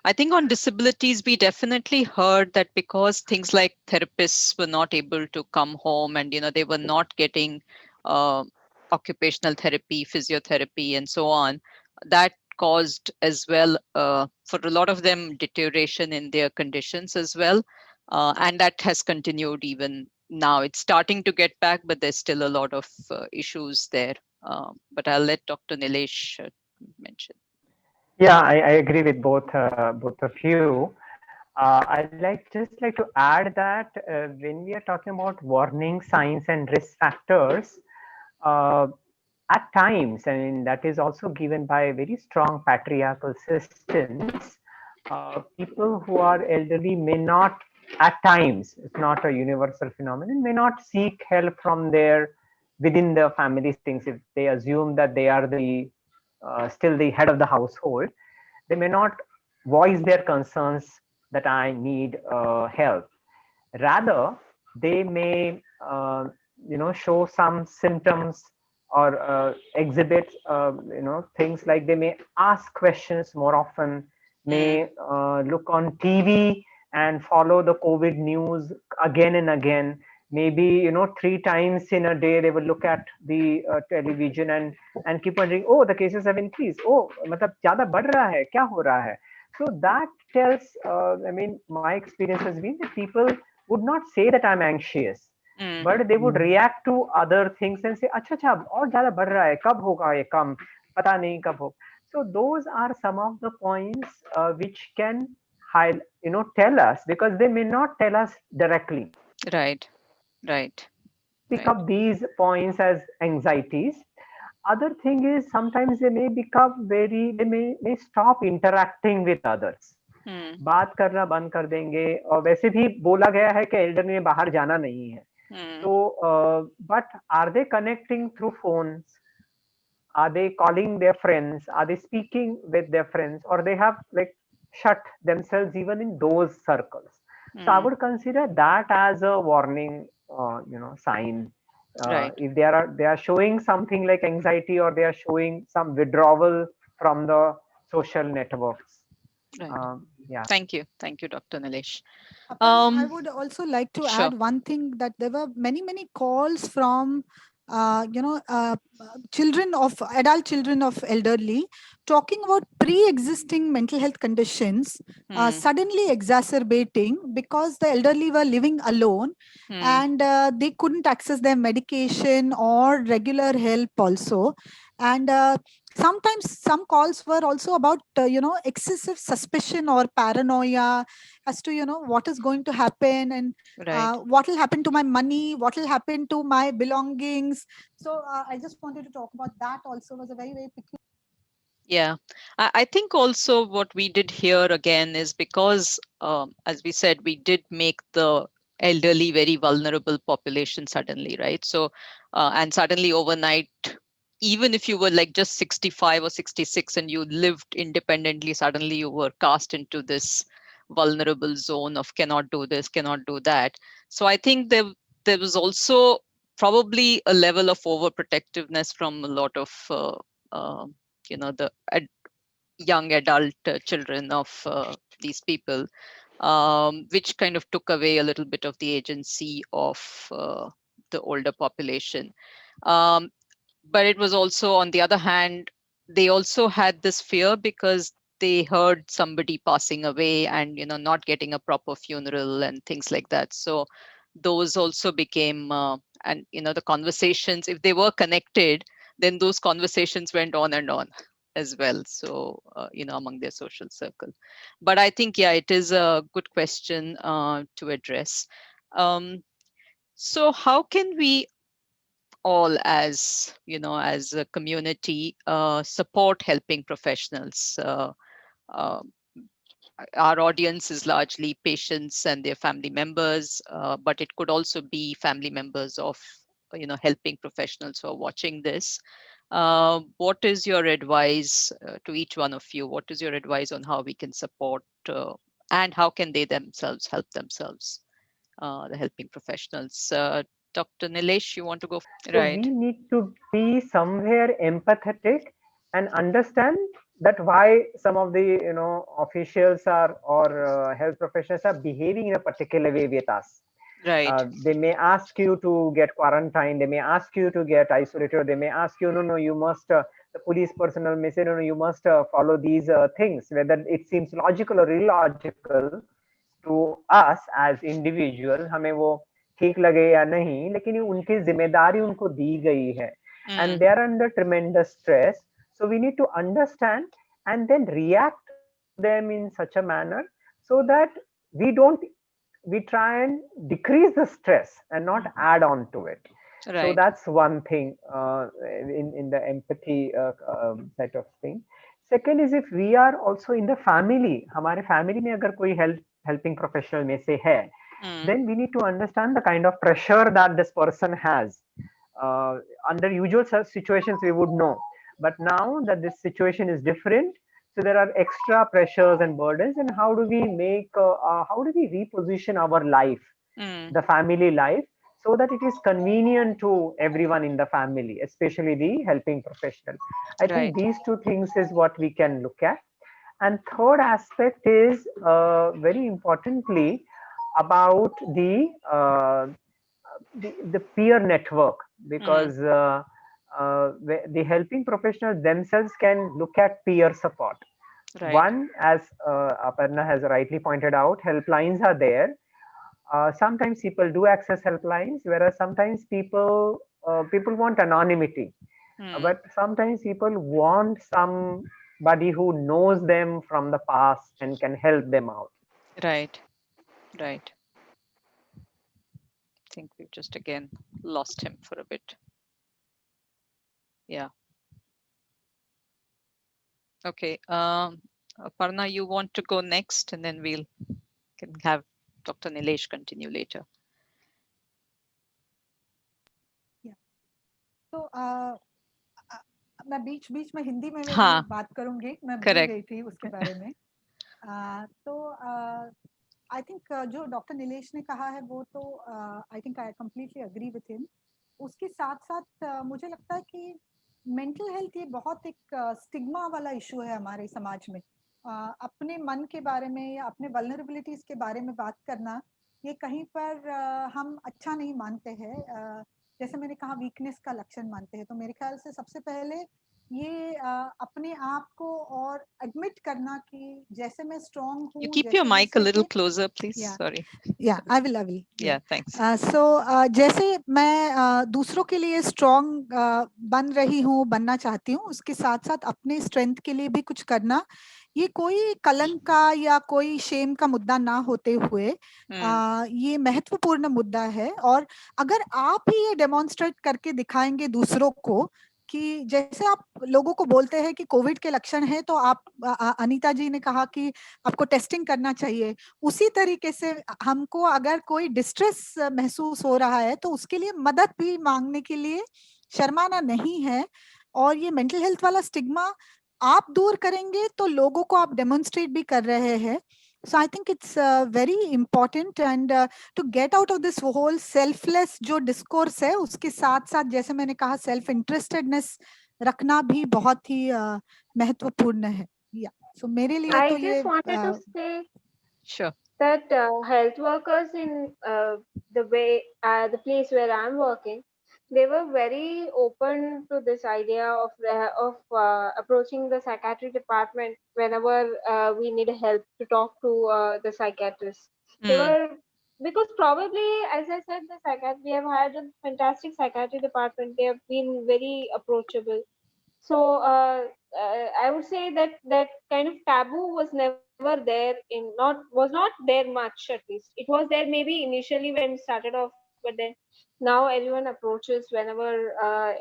I think on disabilities, we definitely heard that because things like therapists were not able to come home, and they were not getting occupational therapy, physiotherapy, and so on, that caused as well for a lot of them deterioration in their conditions as well, and that has continued even now. It's starting to get back, but there's still a lot of issues there. But I'll let Dr. Nilesh mention. Yeah, I agree with both of you. I'd just like to add that when we are talking about warning signs and risk factors, uh, at times, I mean, that is also given by very strong patriarchal systems. People who are elderly may not, at times, it's not a universal phenomenon, may not seek help from their within the family things if they assume that they are the still the head of the household. They may not voice their concerns that I need help. Rather, they may show some symptoms or exhibit things like they may ask questions more often, may look on TV and follow the COVID news again and again. Maybe 3 times in a day they will look at the television and keep wondering, oh, the cases have increased, oh, मतलब ज़्यादा बढ़ रहा है, क्या हो रहा है? So that tells, I mean, my experience has been that people would not say that I'm anxious, but they would react to other things and say, अच्छा अच्छा और ज़्यादा बढ़ रहा है, कब होगा ये कम, पता नहीं कब हो. So those are some of the points which can tell us, because they may not tell us directly. Right. Pick up these points as anxieties. Other thing is sometimes they may stop interacting with others. बात करना बंद कर देंगे, और वैसे भी बोला गया है कि एल्डर में बाहर जाना नहीं है. So but are they connecting through phones? Are they calling their friends? Are they speaking with their friends? Or they have like shut themselves even in those circles? So I would consider that as a warning sign. If they are showing something like anxiety, or they are showing some withdrawal from the social networks. Yeah. Thank you, Dr. Nilesh. I would also like to add one thing, that there were many calls from adult children of elderly, talking about pre-existing mental health conditions suddenly exacerbating because the elderly were living alone, and they couldn't access their medication or regular help also. And sometimes some calls were also about excessive suspicion or paranoia as to what is going to happen, and what will happen to my money, what will happen to my belongings. So I just wanted to talk about that also. Was a very, very peculiar. Yeah, I think also what we did here again is because, as we said, we did make the elderly very vulnerable population suddenly, right? So, and suddenly overnight, even if you were like just 65 or 66 and you lived independently, suddenly you were cast into this vulnerable zone of cannot do this, cannot do that. So I think there was also probably a level of overprotectiveness from a lot of the young adult children of these people, which kind of took away a little bit of the agency of the older population. But it was also, on the other hand, they also had this fear because they heard somebody passing away and not getting a proper funeral and things like that. So those also became and the conversations, if they were connected, then those conversations went on and on as well, so among their social circle. But I think, yeah, it is a good question to address. So how can we all, as as a community, support helping professionals? Uh, our audience is largely patients and their family members, but it could also be family members of helping professionals who are watching this. What is your advice to each one of you? What is your advice on how we can support, and how can they themselves help themselves, the helping professionals? Dr. Nilesh, you want to go? So we Right. need to be somewhere empathetic and understand that why some of the officials are or health professionals are behaving in a particular way with us. Right. They may ask you to get quarantined, they may ask you to get isolated, or they may ask you, no, you must, the police personnel may say, no, you must follow these things, whether it seems logical or illogical to us as individual, हमें वो ठीक लगे या नहीं, लेकिन ये उनकी जिम्मेदारी उनको दी गई है, and they are under tremendous stress. So we need to understand and then react to them in such a manner so that we try and decrease the stress and not add on to it. Right. So that's one thing in the empathy set of thing. Second is, if we are also in the family, हमारे family में अगर कोई helping professional में से है, then we need to understand the kind of pressure that this person has. Under usual situations we would know, but now that this situation is different, so there are extra pressures and burdens, and how do we reposition our life, the family life, so that it is convenient to everyone in the family, especially the helping professional. I think these two things is what we can look at. And third aspect is very importantly about the peer network, because the helping professionals themselves can look at peer support. One, as Aparna has rightly pointed out, helplines are there. Sometimes people do access helplines, whereas sometimes people want anonymity, but sometimes people want somebody who knows them from the past and can help them out. Right. I think we've just again lost him for a bit. Yeah. Okay. Aparna, you want to go next, and then we'll can have Dr. Nilesh continue later. Yeah. So मैं बीच में हिंदी में भी बात करूंगी, मैं भूल गई थी उसके बारे में. तो I think जो डॉक्टर नीलेश ने कहा है वो तो I think I completely agree with him. उसके साथ साथ मुझे लगता है कि मेंटल हेल्थ ये बहुत एक स्टिग्मा वाला इशू है हमारे समाज में. अपने मन के बारे में या अपने वल्नरेबिलिटीज के बारे में बात करना, ये कहीं पर हम अच्छा नहीं मानते हैं. जैसे मैंने कहा, वीकनेस का लक्षण मानते हैं. तो मेरे ख्याल से सबसे पहले ये अपने आप को और एडमिट करना कि जैसे मैं स्ट्रांग हूँ. You keep your mic a little closer, please. Sorry. Yeah, I will. Yeah, thanks. So जैसे मैं दूसरों के लिए स्ट्रांग बन रही हूँ, बनना चाहती हूँ, उसके साथ साथ अपने स्ट्रेंथ के लिए भी कुछ करना, ये कोई कलंक का या कोई शेम का मुद्दा ना होते हुए ये महत्वपूर्ण मुद्दा है. और अगर आप ही ये डेमोन्स्ट्रेट करके दिखाएंगे दूसरों को कि जैसे आप लोगों को बोलते हैं कि कोविड के लक्षण है, तो आप अनीता जी ने कहा कि आपको टेस्टिंग करना चाहिए, उसी तरीके से हमको अगर कोई डिस्ट्रेस महसूस हो रहा है तो उसके लिए मदद भी मांगने के लिए शर्माना नहीं है. और ये मेंटल हेल्थ वाला स्टिग्मा आप दूर करेंगे तो लोगों को आप डेमोन्स्ट्रेट भी कर रहे हैं. So I think it's very important, and to get out of this whole selfless जो discourse है, उसके साथ साथ जैसे मैंने कहा self interestedness रखना भी बहुत ही महत्वपूर्ण है. Yeah. So मेरे लिए I तो just ये wanted to say, sure. that health workers in the place where I'm working, they were very open to this idea of approaching the psychiatry department whenever we need help to talk to the psychiatrist. They Mm, were, because probably, as I said, we have had a fantastic psychiatry department. They have been very approachable. So I would say that that kind of taboo was never there was not there much, at least. It was there maybe initially when it started off, but then now everyone approaches whenever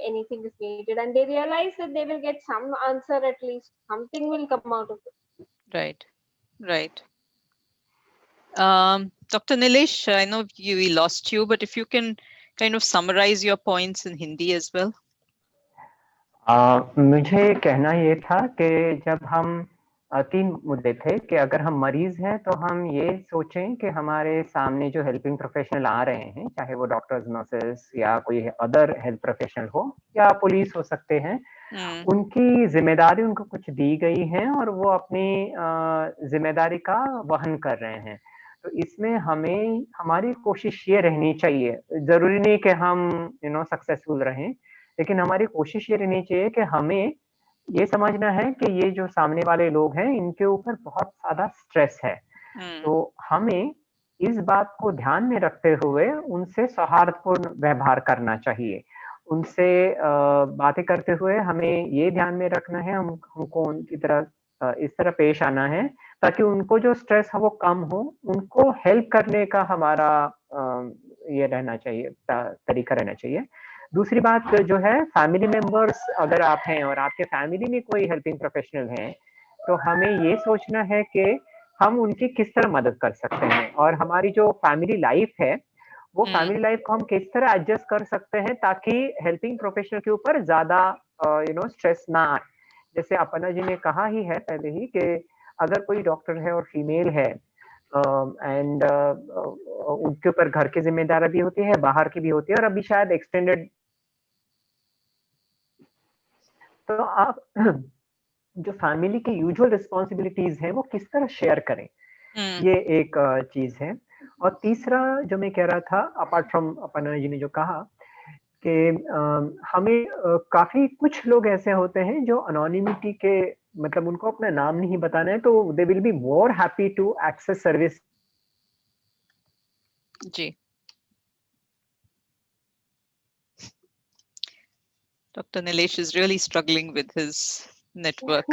anything is needed, and they realize that they will get some answer, at least something will come out of it. right, right. Dr. Nilesh, I know we lost you, but if you can kind of summarize your points in Hindi as well. मुझे कहना ये था कि जब हम 3 मुद्दे थे कि अगर हम मरीज़ हैं तो हम ये सोचें कि हमारे सामने जो हेल्पिंग प्रोफेशनल आ रहे हैं, चाहे वो डॉक्टर्स, नर्सेस या कोई अदर हेल्थ प्रोफेशनल हो या पुलिस हो सकते हैं, उनकी ज़िम्मेदारी उनको कुछ दी गई है और वो अपनी ज़िम्मेदारी का वहन कर रहे हैं। तो इसमें हमें हमारी कोशिश ये रहनी चाहिए, ज़रूरी नहीं कि हम सक्सेसफुल रहें, लेकिन हमारी कोशिश ये रहनी चाहिए कि हमें ये समझना है कि ये जो सामने वाले लोग हैं, इनके ऊपर बहुत ज़्यादा स्ट्रेस है। तो हमें इस बात को ध्यान में रखते हुए उनसे सौहार्दपूर्ण व्यवहार करना चाहिए। उनसे बातें करते हुए हमें ये ध्यान में रखना है, हमको उनकी तरह इस तरह पेश आना है, ताकि उनको जो स्ट्रेस है वो कम हो, उनको हेल्प करने का हमारा ये रहना चाहिए, तरीका रहना चाहिए। दूसरी बात जो है, फैमिली मेंबर्स अगर आप हैं और आपके फैमिली में कोई हेल्पिंग प्रोफेशनल हैं, तो हमें ये सोचना है कि हम उनकी किस तरह मदद कर सकते हैं और हमारी जो फैमिली लाइफ है, वो फैमिली लाइफ को हम किस तरह एडजस्ट कर सकते हैं ताकि हेल्पिंग प्रोफेशनल के ऊपर ज़्यादा स्ट्रेस ना आए। जैसे अपर्णा जी ने कहा ही है पहले ही कि अगर कोई डॉक्टर है और फीमेल है एंड उनके ऊपर घर की ज़िम्मेदारी भी होती है, बाहर की भी होती है और अभी शायद एक्सटेंडेड, तो आप जो फैमिली की यूजुअल रिस्पॉन्सिबिलिटीज हैं वो किस तरह शेयर करें, ये एक चीज है। और तीसरा जो मैं कह रहा था, अपार्ट फ्रॉम अपर्णा जी ने जो कहा कि हमें काफी कुछ लोग ऐसे होते हैं जो अनोनिमिटी के मतलब उनको अपना नाम नहीं बताना है, तो they will be more happy to access service. जी, Dr. Nilesh is really struggling with his network.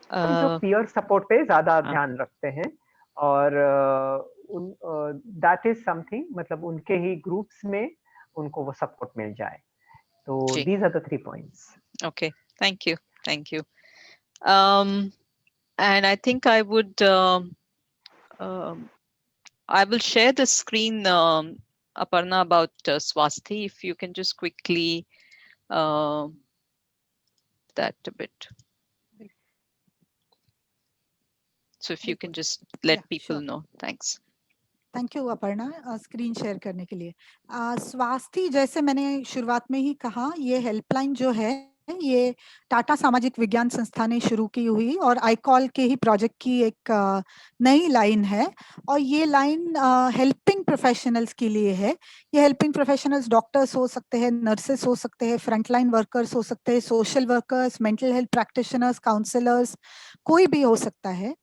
जो पीयर सपोर्ट पे ज्यादा ध्यान रखते हैं और दैट इज समथिंग, मतलब उनके ही ग्रुप्स में उनको वो सपोर्ट मिल जाए। तो these are the 3 points. Okay, thank you, thank you. And I think I would I will share the screen, Aparna, about Swasthi. If you can just quickly that a bit. So if you can just let people know. Thanks. Thank you Aparna screen share करने के लिए। स्वास्थी, जैसे मैंने शुरुआत में ही कहा, ये helpline जो है ये टाटा सामाजिक विज्ञान संस्था ने शुरू की हुई और आईकॉल के ही प्रोजेक्ट की एक नई लाइन है और ये लाइन हेल्पिंग प्रोफेशनल्स के लिए है। ये हेल्पिंग प्रोफेशनल्स डॉक्टर्स हो सकते हैं, नर्सेस हो सकते हैं, फ्रंटलाइन वर्कर्स हो सकते हैं, social workers, mental health practitioners, counsellors, कोई भी हो सकता है।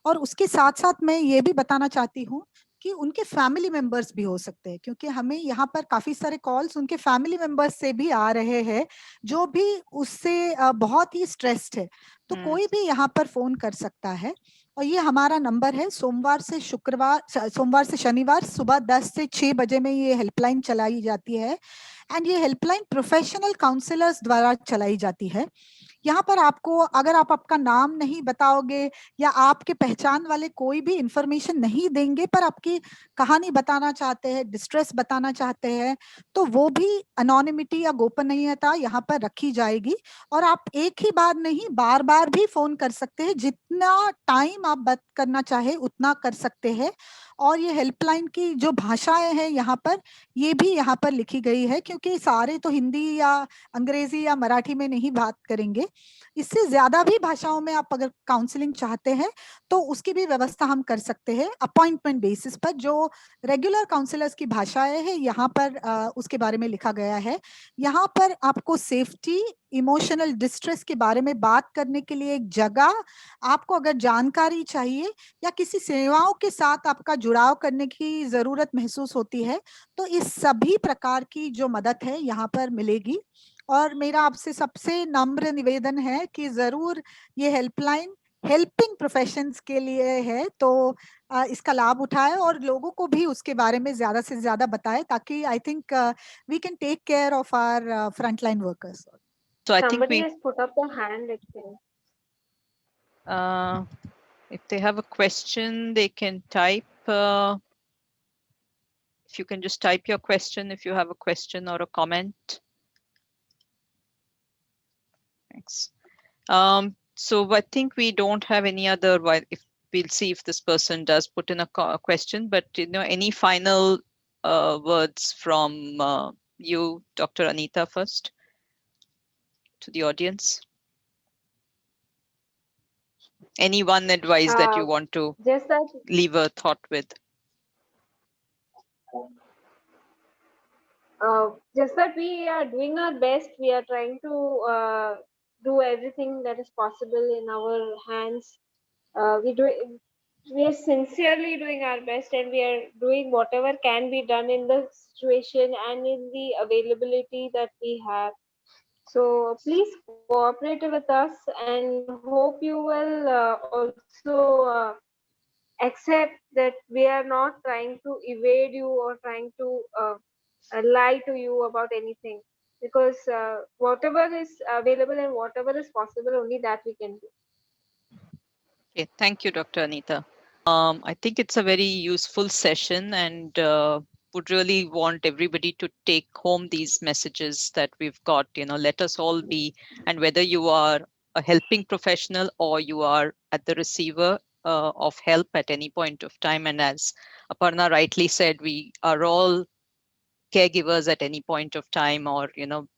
और उसके साथ साथ मैं ये भी बताना चाहती हूँ कि उनके फैमिली मेंबर्स भी हो सकते हैं, क्योंकि हमें यहाँ पर काफी सारे कॉल्स उनके फैमिली मेंबर्स से भी आ रहे हैं जो भी उससे बहुत ही स्ट्रेस्ड है। तो कोई भी यहाँ पर फोन कर सकता है और ये हमारा नंबर है। सोमवार से शनिवार सुबह 10 से 6 बजे में ये हेल्पलाइन चलाई जाती है एंड ये हेल्पलाइन प्रोफेशनल काउंसलर्स द्वारा चलाई जाती है। यहाँ पर आपको, अगर आप आपका नाम नहीं बताओगे या आपके पहचान वाले कोई भी इंफॉर्मेशन नहीं देंगे पर आपकी कहानी बताना चाहते हैं, डिस्ट्रेस बताना चाहते हैं, तो वो भी अनोनिमिटी या गोपनीयता यहाँ पर रखी जाएगी और आप एक ही बार नहीं बार बार भी फोन कर सकते हैं। जितना टाइम आप बात करना चाहे उतना कर सकते हैं। और ये हेल्पलाइन की जो भाषाएं हैं यहाँ पर, ये भी यहाँ पर लिखी गई है, क्योंकि सारे तो हिंदी या अंग्रेजी या मराठी में नहीं बात करेंगे, इससे ज्यादा भी भाषाओं में आप अगर काउंसलिंग चाहते हैं तो उसकी भी व्यवस्था हम कर सकते हैं अपॉइंटमेंट बेसिस पर। जो रेगुलर काउंसलर्स की भाषाएं हैं यहाँ पर उसके बारे में लिखा गया है। यहाँ पर आपको सेफ्टी, इमोशनल डिस्ट्रेस के बारे में बात करने के लिए एक जगह, आपको अगर जानकारी चाहिए या किसी सेवाओं के साथ आपका जुड़ाव करने की जरूरत महसूस होती है तो इस सभी प्रकार की जो मदद है यहाँ पर मिलेगी। और मेरा आपसे सबसे नम्र निवेदन है कि जरूर ये हेल्पलाइन हेल्पिंग प्रोफेशंस के लिए है, तो इसका लाभ उठाए और लोगों को भी उसके बारे में ज्यादा से ज्यादा बताए, ताकि I think we can take care of our frontline workers. So I think Somebody we, has put up a hand, actually. if they have a question, they can type. If you can just type your question, if you have a question or a comment. Thanks. So I think we don't have any other. If we'll see if this person does put in a question, but any final words from you, Dr. Anita, first to the audience. Any one advice that you want to Just that leave a thought with? just that we are doing our best. We are trying to do everything that is possible in our hands. We are sincerely doing our best, and we are doing whatever can be done in the situation and in the availability that we have. So please cooperate with us, and hope you will also accept that we are not trying to evade you or trying to lie to you about anything, because whatever is available and whatever is possible, only that we can do. Okay, thank you, Dr. Anita. I think it's a very useful session, and would really want everybody to take home these messages that we've got. Let us all be, and whether you are a helping professional or you are at the receiver of help at any point of time, and as Aparna rightly said, we are all caregivers at any point of time, or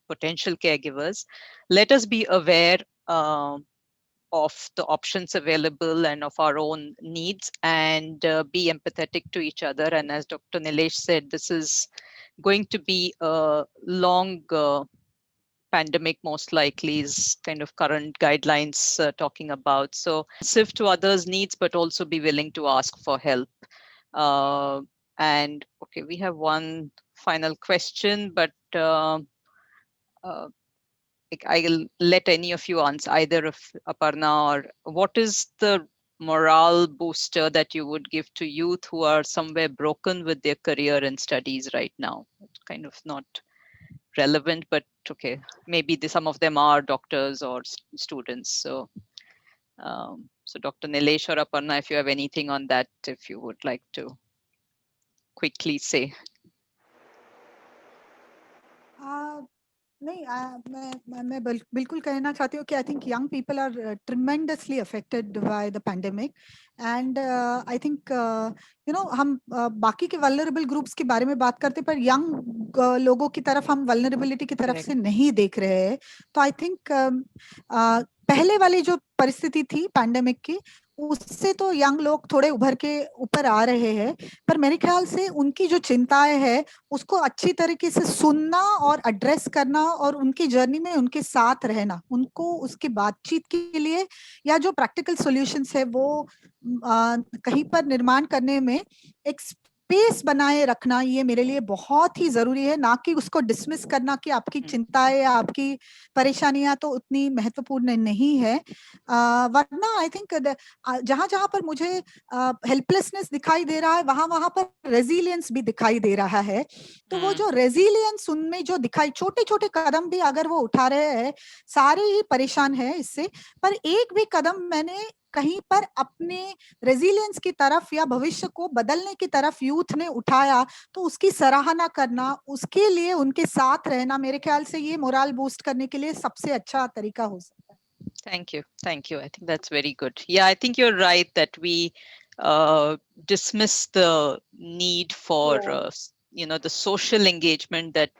potential caregivers. Let us be aware of the options available and of our own needs, and be empathetic to each other. And as Dr. Nilesh said, this is going to be a long pandemic, most likely, is kind of current guidelines talking about. So sensitive to others' needs, but also be willing to ask for help. And okay, we have one final question, but I'll let any of you answer, either of Aparna or what is the morale booster that you would give to youth who are somewhere broken with their career and studies right now? It's kind of not relevant, but okay, maybe some of them are doctors or students. So, so Dr. Nilesh or Aparna, if you have anything on that, if you would like to quickly say. नहीं, मैं बिल्कुल कहना चाहती हूँ कि I think young people are tremendously affected by the pandemic, and I think हम बाकी के वल्नरेबल ग्रुप्स के बारे में बात करते, पर यंग लोगों की तरफ हम वल्नरेबिलिटी की तरफ से नहीं देख रहे हैं। तो आई थिंक पहले वाली जो परिस्थिति थी पैंडेमिक की, उससे तो यंग लोग थोड़े उभर के ऊपर आ रहे हैं, पर मेरे ख्याल से उनकी जो चिंताएं हैं उसको अच्छी तरीके से सुनना और एड्रेस करना, और उनकी जर्नी में उनके साथ रहना, उनको उसकी बातचीत के लिए या जो प्रैक्टिकल सॉल्यूशंस है वो कहीं पर निर्माण करने में एक स्पेस बनाए रखना, ये मेरे लिए बहुत ही जरूरी है। ना कि उसको डिसमिस करना कि आपकी चिंताएं या आपकी परेशानियां तो उतनी महत्वपूर्ण नहीं है, वरना आई थिंक जहां जहां पर मुझे हेल्पलेसनेस दिखाई दे रहा है वहां वहां पर रेजिलियंस भी दिखाई दे रहा है। तो वो जो रेजिलियंस उनमें जो दिखाई, छोटे छोटे कदम भी अगर वो उठा रहे हैं, सारे ही परेशान है इससे, पर एक भी कदम मैंने कहीं पर अपने रेजिलियंस की तरफ या भविष्य को बदलने की तरफ यूथ ने उठाया, तो उसकी सराहना करना, उसके लिए उनके साथ रहना, मेरे ख्याल से ये मोरल बूस्ट करने के लिए सबसे अच्छा तरीका हो सकता है। Thank you. Thank you. I think that's very good. Yeah, I think you're right that we dismiss the need for, the social engagement that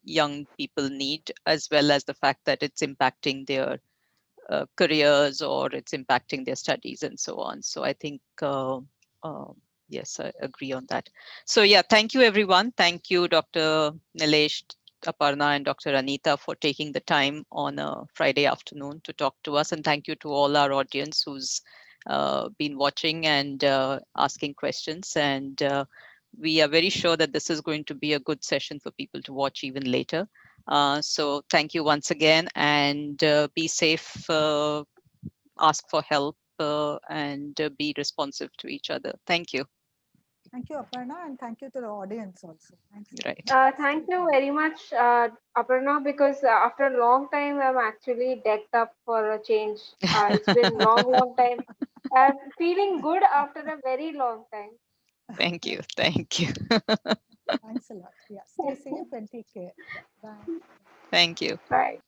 young people need, as well as the fact that it's impacting their careers, or it's impacting their studies and so on. So I think, yes, I agree on that. So yeah, thank you everyone. Thank you, Dr. Nilesh, Aparna, and Dr. Anita for taking the time on a Friday afternoon to talk to us. And thank you to all our audience who's been watching and asking questions. And we are very sure that this is going to be a good session for people to watch even later. So thank you once again, and be safe, ask for help, and be responsive to each other. Thank you. Thank you, Aparna, and thank you to the audience also. Thanks. Right. Thank you very much, Aparna, because after a long time, I'm actually decked up for a change. It's been long time. I'm feeling good after a very long time. Thank you. Thank you. Thanks a lot. Yeah, stay safe and take care. Bye. Thank you. Bye.